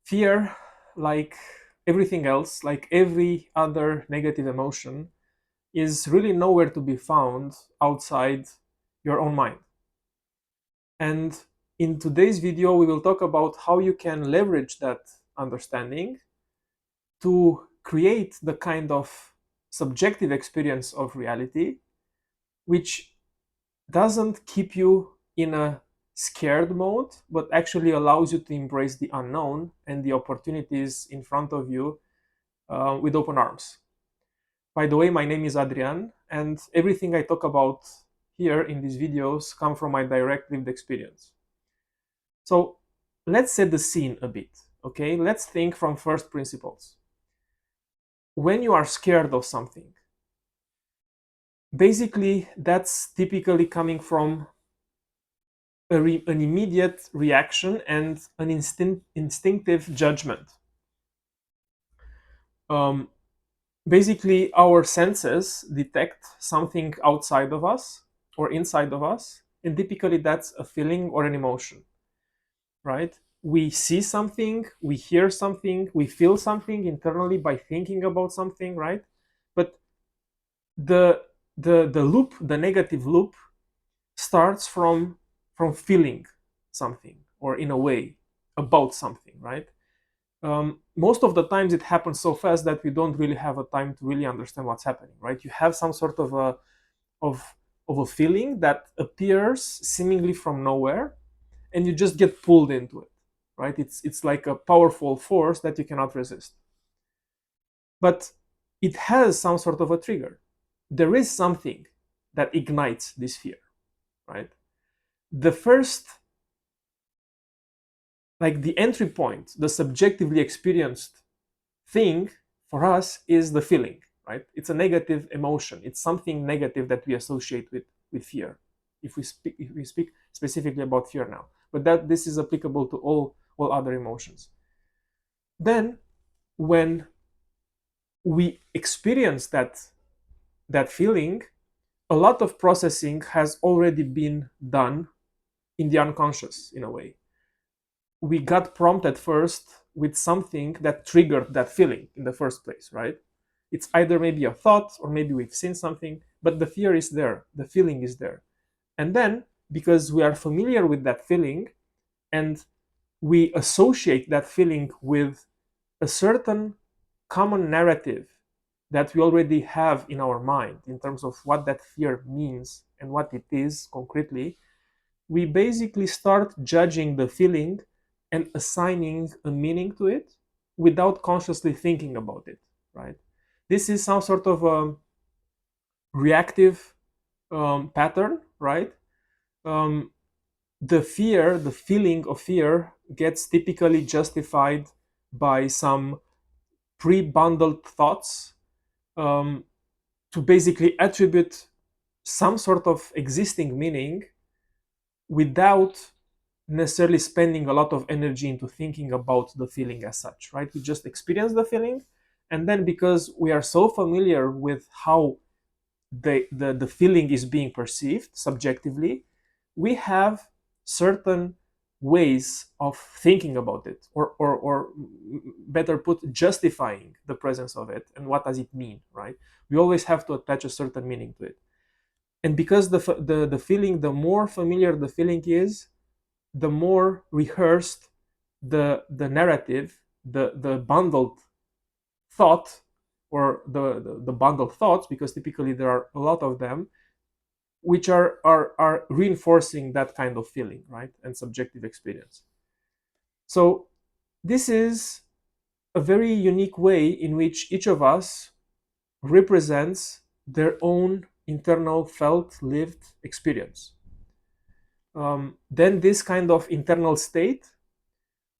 Fear, like everything else, like every other negative emotion, is really nowhere to be found outside your own mind. And in today's video, we will talk about how you can leverage that understanding to create the kind of subjective experience of reality which doesn't keep you in a scared mode, but actually allows you to embrace the unknown and the opportunities in front of you with open arms. By the way, my name is Adrian, and everything I talk about here in these videos come from my direct lived experience. So let's set the scene a bit, okay? Let's think from first principles. When you are scared of something, basically that's typically coming from an immediate reaction and an instinctive judgment. Um, Basically, our senses detect something outside of us or inside of us, and typically that's a feeling or an emotion, right? We see something, we hear something, we feel something internally by thinking about something, right? But the the loop, the negative loop, starts from feeling something or in a way about something, right? Most of the times it happens so fast that we don't really have a time to really understand what's happening, right? You have some sort of of a feeling that appears seemingly from nowhere, and you just get pulled into it, right? It's like a powerful force that you cannot resist. But it has some sort of a trigger. There is something that ignites this fear, right? The first, like the entry point, the subjectively experienced thing for us is the feeling, right? It's a negative emotion. It's something negative that we associate with fear. If we speak specifically about fear now, but that this is applicable to all other emotions. Then, when we experience that feeling, a lot of processing has already been done in the unconscious in a way. We got prompted first with something that triggered that feeling in the first place, right? It's either maybe a thought or maybe we've seen something, but the fear is there, the feeling is there. And then, because we are familiar with that feeling and we associate that feeling with a certain common narrative that we already have in our mind in terms of what that fear means and what it is concretely, we basically start judging the feeling and assigning a meaning to it without consciously thinking about it, right? This is some sort of a reactive pattern, right? Um, the feeling of fear gets typically justified by some pre-bundled thoughts um, to basically attribute some sort of existing meaning without necessarily spending a lot of energy into thinking about the feeling as such, right? We just experience the feeling, and then because we are so familiar with how the feeling is being perceived subjectively, we have certain ways of thinking about it, or better put, justifying the presence of it and what does it mean, right? We always have to attach a certain meaning to it. And because the feeling, the more familiar the feeling is, the more rehearsed the narrative, the bundled thought, or the bundled thoughts, because typically there are a lot of them, which are reinforcing that kind of feeling, right, and subjective experience. So this is a very unique way in which each of us represents their own internal felt lived experience. Then this kind of internal state,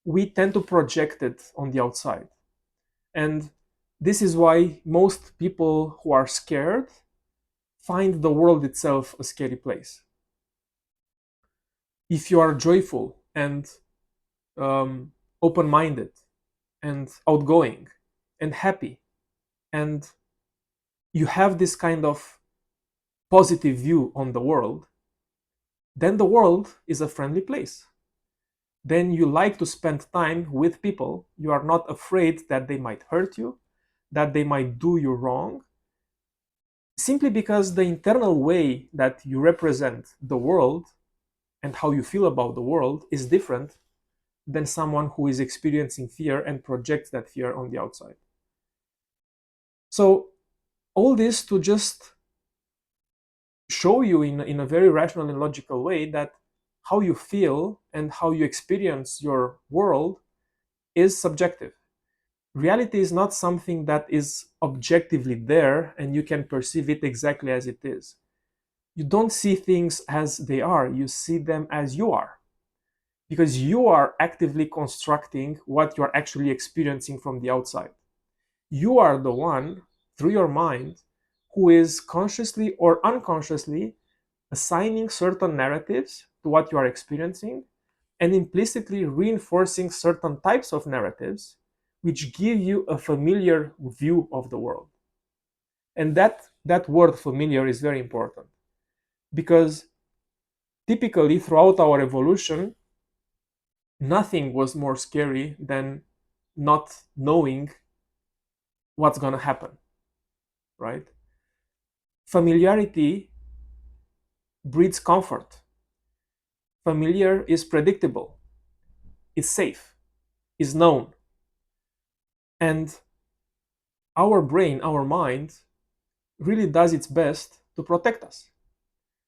we tend to project it on the outside. And this is why most people who are scared find the world itself a scary place. If you are joyful and open minded and outgoing and happy, and you have this kind of positive view on the world, then the world is a friendly place. then you like to spend time with people. You are not afraid that they might hurt you, that they might do you wrong, simply because the internal way that you represent the world and how you feel about the world is different than someone who is experiencing fear and projects that fear on the outside. So all this to just show you in a very rational and logical way that how you feel and how you experience your world is subjective. Reality is not something that is objectively there and you can perceive it exactly as it is. You don't see things as they are, you see them as you are. Because you are actively constructing what you are actually experiencing from the outside. You are the one, through your mind, who is consciously or unconsciously assigning certain narratives to what you are experiencing and implicitly reinforcing certain types of narratives which give you a familiar view of the world. And that word familiar is very important because typically throughout our evolution, nothing was more scary than not knowing what's going to happen, right? Familiarity breeds comfort. Familiar is predictable, is safe, is known. And our brain, our mind, really does its best to protect us,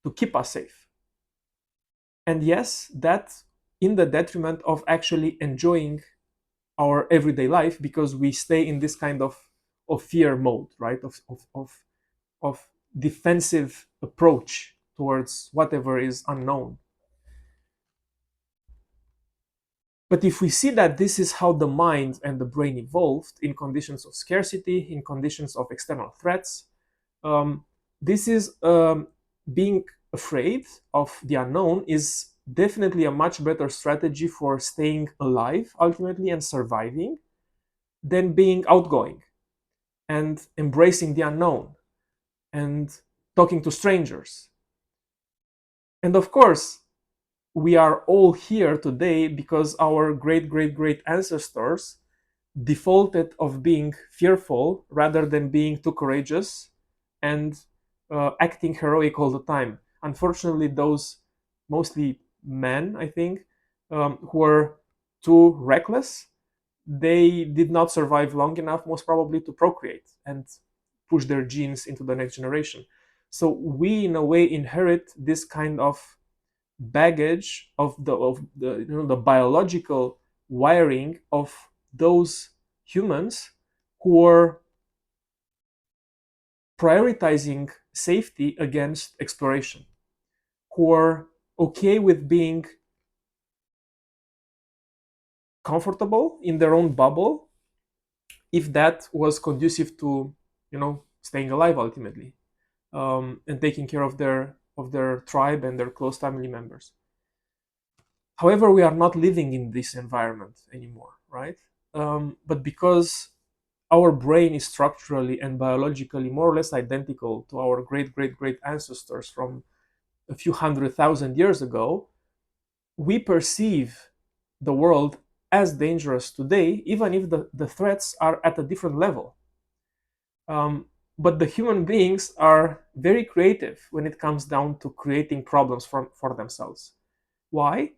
to keep us safe. And yes, that in the detriment of actually enjoying our everyday life because we stay in this kind of fear mode, right? Of defensive approach towards whatever is unknown. But if we see that this is how the mind and the brain evolved in conditions of scarcity, in conditions of external threats, this is being afraid of the unknown is definitely a much better strategy for staying alive ultimately and surviving than being outgoing and embracing the unknown and talking to strangers. And of course, we are all here today because our great great great ancestors defaulted of being fearful rather than being too courageous and acting heroic all the time. Unfortunately, those mostly men, I think, who were too reckless, they did not survive long enough, most probably, to procreate and push their genes into the next generation. So we, in a way, inherit this kind of baggage of the biological wiring of those humans who are prioritizing safety against exploration, who are okay with being comfortable in their own bubble if that was conducive to staying alive ultimately, and taking care of their tribe and their close family members. However, we are not living in this environment anymore, right? But because our brain is structurally and biologically more or less identical to our great great great ancestors from a few 100,000 years ago, we perceive the world as dangerous today, even if the threats are at a different level. But the human beings are very creative when it comes down to creating problems for themselves. Why?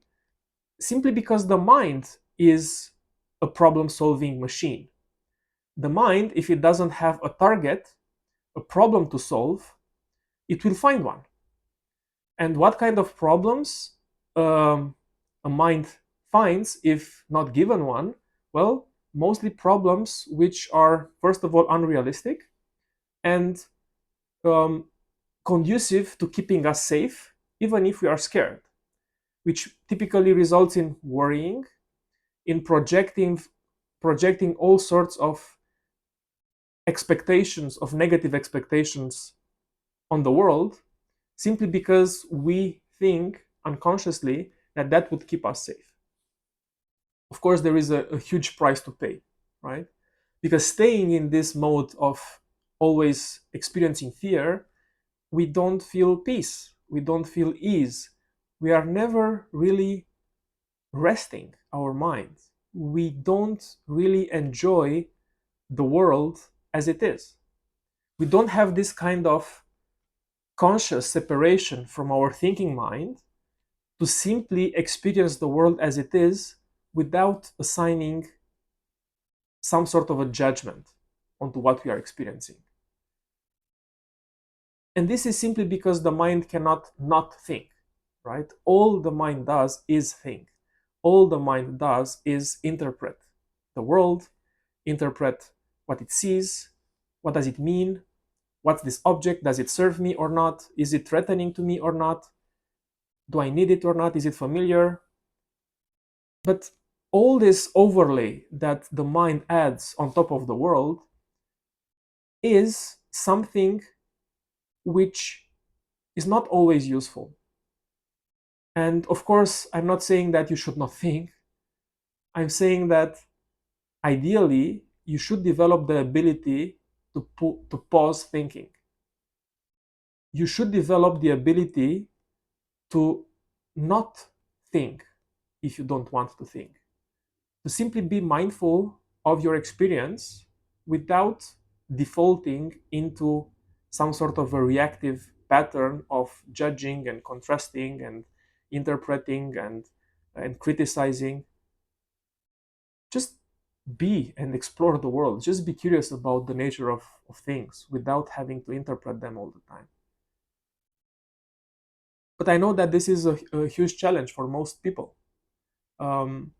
Simply because the mind is a problem solving machine. The mind, if it doesn't have a target, a problem to solve, it will find one. And what kind of problems a mind finds if not given one? Well, mostly problems which are, first of all, unrealistic and conducive to keeping us safe, even if we are scared, which typically results in worrying, in projecting all sorts of expectations, of negative expectations on the world, simply because we think unconsciously that that would keep us safe. Of course, there is a huge price to pay, right? Because staying in this mode of always experiencing fear, we don't feel peace, we don't feel ease, we are never really resting our mind. We don't really enjoy the world as it is. We don't have this kind of conscious separation from our thinking mind to simply experience the world as it is without assigning some sort of a judgment onto what we are experiencing. And this is simply because the mind cannot not think, right? All the mind does is think. All the mind does is interpret the world, interpret what it sees, what does it mean, what's this object, does it serve me or not, is it threatening to me or not, do I need it or not, is it familiar? But all this overlay that the mind adds on top of the world is something which is not always useful. And of course, I'm not saying that you should not think. I'm saying that ideally, you should develop the ability to pause thinking. You should develop the ability to not think if you don't want to think. To simply be mindful of your experience without defaulting into some sort of a reactive pattern of judging and contrasting and interpreting and criticizing. Just be and explore the world. Just be curious about the nature of things without having to interpret them all the time. But I know that this is a huge challenge for most people. Um,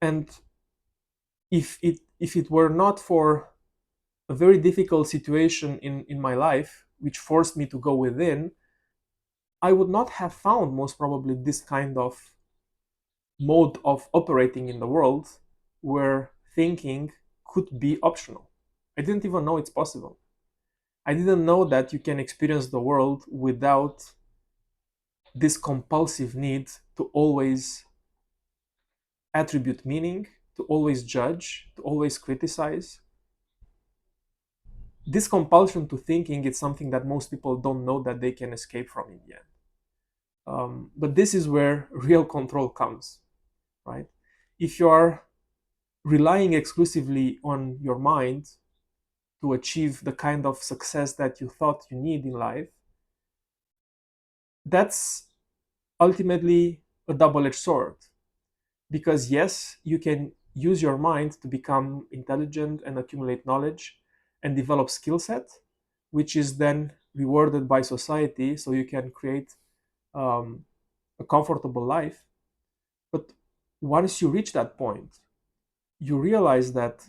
and if it were not for a very difficult situation in my life, which forced me to go within, I would not have found most probably this kind of mode of operating in the world where thinking could be optional. I didn't even know it's possible. I didn't know that you can experience the world without this compulsive need to always attribute meaning, to always judge, to always criticize. This compulsion to thinking is something that most people don't know that they can escape from in the end. But this is where real control comes, right? If you are relying exclusively on your mind to achieve the kind of success that you thought you need in life, that's ultimately a double-edged sword. Because yes, you can use your mind to become intelligent and accumulate knowledge and develop skill set, which is then rewarded by society so you can create a comfortable life. But once you reach that point, you realize that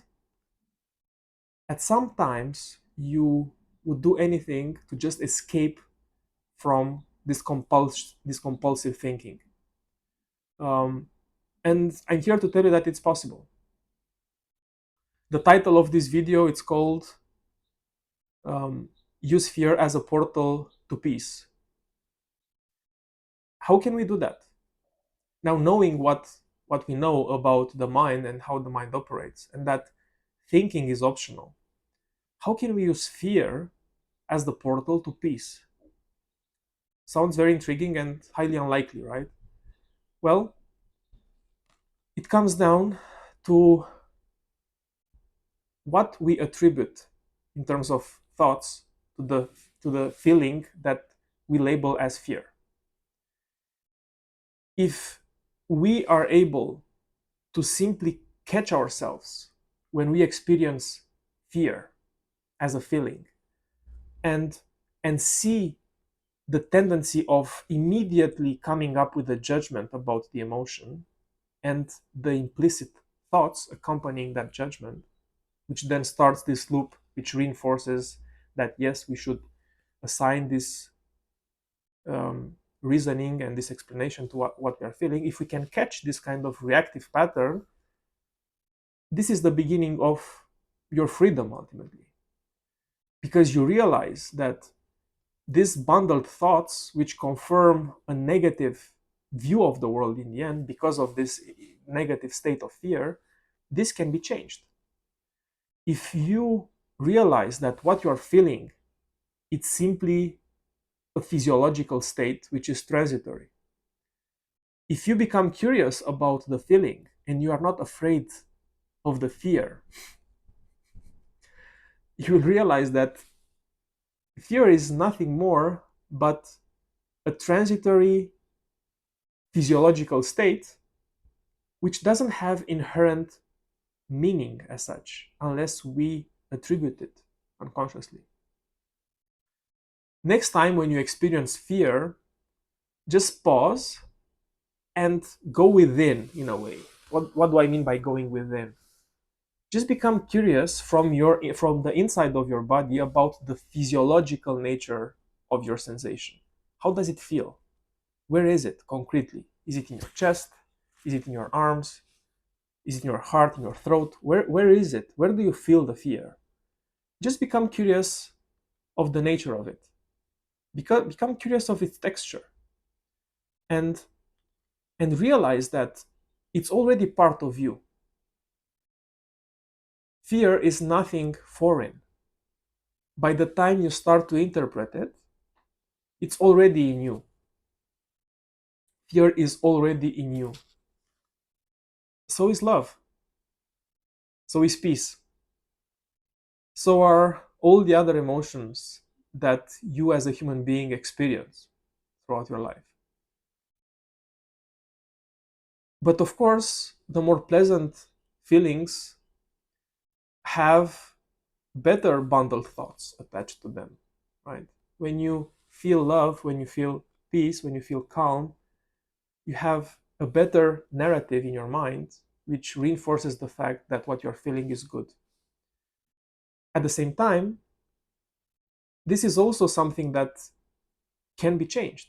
at some times you would do anything to just escape from this compulsive thinking. And I'm here to tell you that it's possible. The title of this video, it's called Use Fear as a Portal to Peace. How can we do that? Now, knowing what we know about the mind and how the mind operates, and that thinking is optional, how can we use fear as the portal to peace? Sounds very intriguing and highly unlikely, right? Well, it comes down to what we attribute in terms of thoughts to the feeling that we label as fear. If we are able to simply catch ourselves when we experience fear as a feeling and see the tendency of immediately coming up with a judgment about the emotion and the implicit thoughts accompanying that judgment, which then starts this loop which reinforces that yes, we should assign this reasoning and this explanation to what we are feeling. If we can catch this kind of reactive pattern, this is the beginning of your freedom ultimately, because you realize that these bundled thoughts, which confirm a negative view of the world in the end because of this negative state of fear, this can be changed. If you realize that what you are feeling, it's simply a physiological state which is transitory, If you become curious about the feeling and you are not afraid of the fear, you will realize that fear is nothing more but a transitory physiological state which doesn't have inherent meaning as such unless we attribute it unconsciously. Next time when you experience fear, just pause and go within in a way. What do I mean by going within? Just become curious from the inside of your body about the physiological nature of your sensation. How does it feel? Where is it concretely? Is it in your chest? Is it in your arms? Is it in your heart, in your throat? Where is it? Where do you feel the fear? Just become curious of the nature of it. Become curious of its texture. And realize that it's already part of you. Fear is nothing foreign. By the time you start to interpret it, it's already in you. Fear is already in you. So is love. So is peace. So are all the other emotions that you as a human being experience throughout your life. But of course, the more pleasant feelings have better bundled thoughts attached to them, right? When you feel love, when you feel peace, when you feel calm, you have a better narrative in your mind, which reinforces the fact that what you're feeling is good. At the same time, this is also something that can be changed.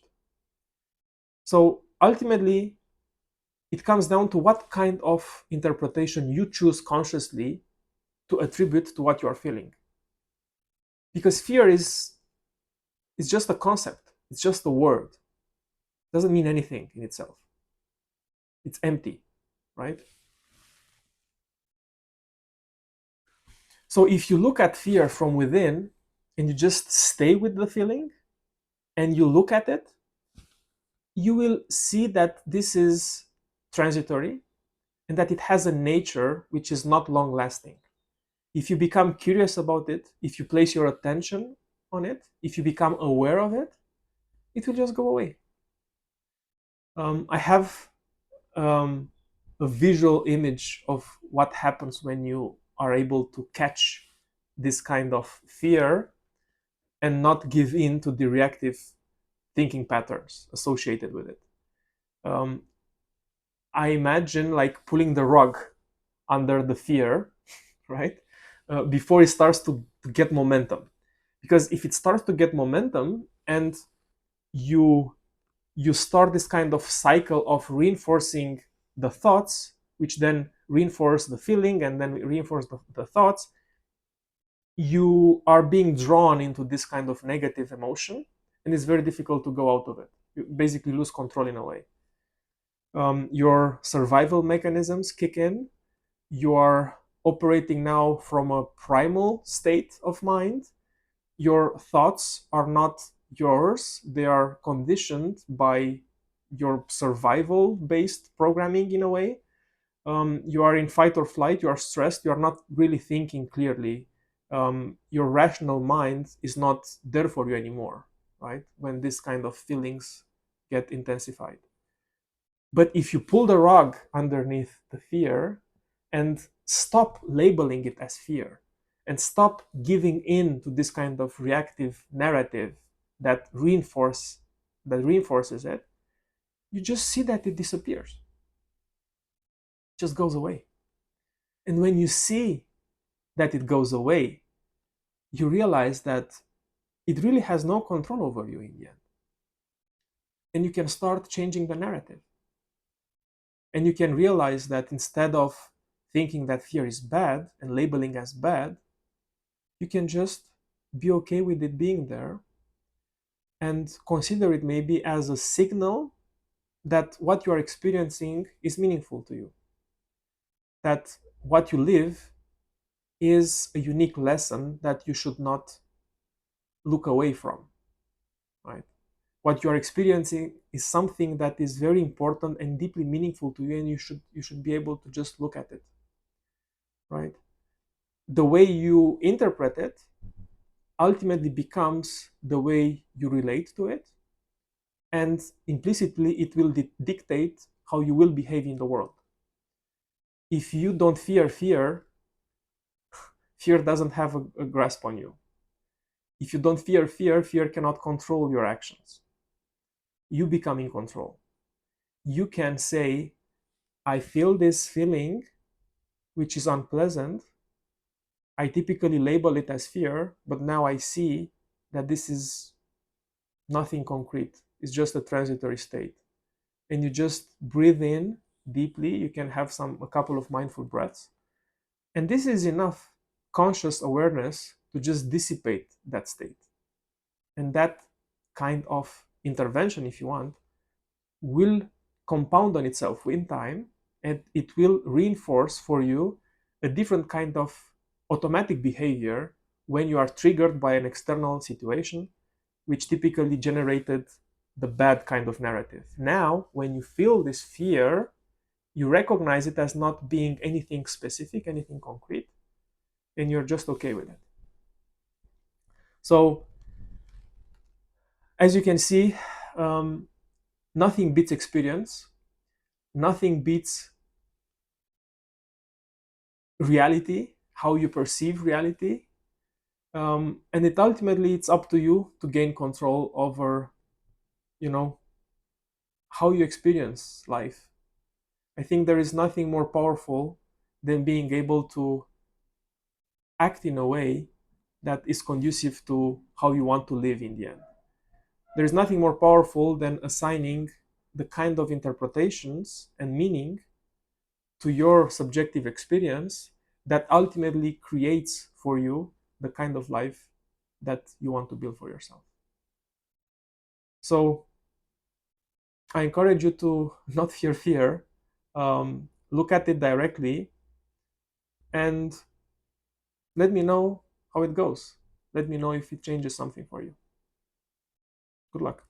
So ultimately, it comes down to what kind of interpretation you choose consciously to attribute to what you are feeling. Because fear is just a concept, it's just a word. It doesn't mean anything in itself. It's empty, right? So if you look at fear from within and you just stay with the feeling and you look at it, you will see that this is transitory and that it has a nature which is not long lasting. If you become curious about it, if you place your attention on it, if you become aware of it, it will just go away. I have a visual image of what happens when you are able to catch this kind of fear and not give in to the reactive thinking patterns associated with it. Um, I imagine like pulling the rug under the fear, right? Before it starts to get momentum. Because if it starts to get momentum and you start this kind of cycle of reinforcing the thoughts, which then reinforce the feeling and then reinforce the thoughts, you are being drawn into this kind of negative emotion, and it's very difficult to go out of it. You basically lose control in a way. Your survival mechanisms kick in. You are operating now from a primal state of mind. Your thoughts are not yours, they are conditioned by your survival based programming in a way. You are in fight or flight, you are stressed, you are not really thinking clearly. Your rational mind is not there for you anymore, right? When this kind of feelings get intensified. But if you pull the rug underneath the fear and stop labeling it as fear and stop giving in to this kind of reactive narrative that reinforces it, you just see that it disappears. It just goes away. And when you see that it goes away, you realize that it really has no control over you in the end. And you can start changing the narrative. And you can realize that instead of thinking that fear is bad and labeling as bad, you can just be okay with it being there and consider it maybe as a signal that what you are experiencing is meaningful to you. That what you live is a unique lesson that you should not look away from, right? what you are experiencing is something that is very important and deeply meaningful to you, and you should be able to just look at it, right? The way you interpret it ultimately becomes the way you relate to it, and implicitly it will dictate how you will behave in the world. If you don't fear fear, fear doesn't have a grasp on you. If you don't fear fear, fear cannot control your actions. You become in control. You can say, I feel this feeling, which is unpleasant. I typically label it as fear, but now I see that this is nothing concrete. It's just a transitory state. And you just breathe in deeply. You can have a couple of mindful breaths. And this is enough conscious awareness to just dissipate that state. And that kind of intervention, if you want, will compound on itself in time, and it will reinforce for you a different kind of automatic behavior when you are triggered by an external situation, which typically generated the bad kind of narrative. Now, when you feel this fear, you recognize it as not being anything specific, anything concrete, and you're just okay with it. So, as you can see, nothing beats experience, nothing beats reality, how you perceive reality, and it ultimately it's up to you to gain control over, you know, how you experience life. I think there is nothing more powerful than being able to act in a way that is conducive to how you want to live in the end. There is nothing more powerful than assigning the kind of interpretations and meaning to your subjective experience that ultimately creates for you the kind of life that you want to build for yourself. So I encourage you to not fear fear, look at it directly, and let me know how it goes. Let me know if it changes something for you. Good luck.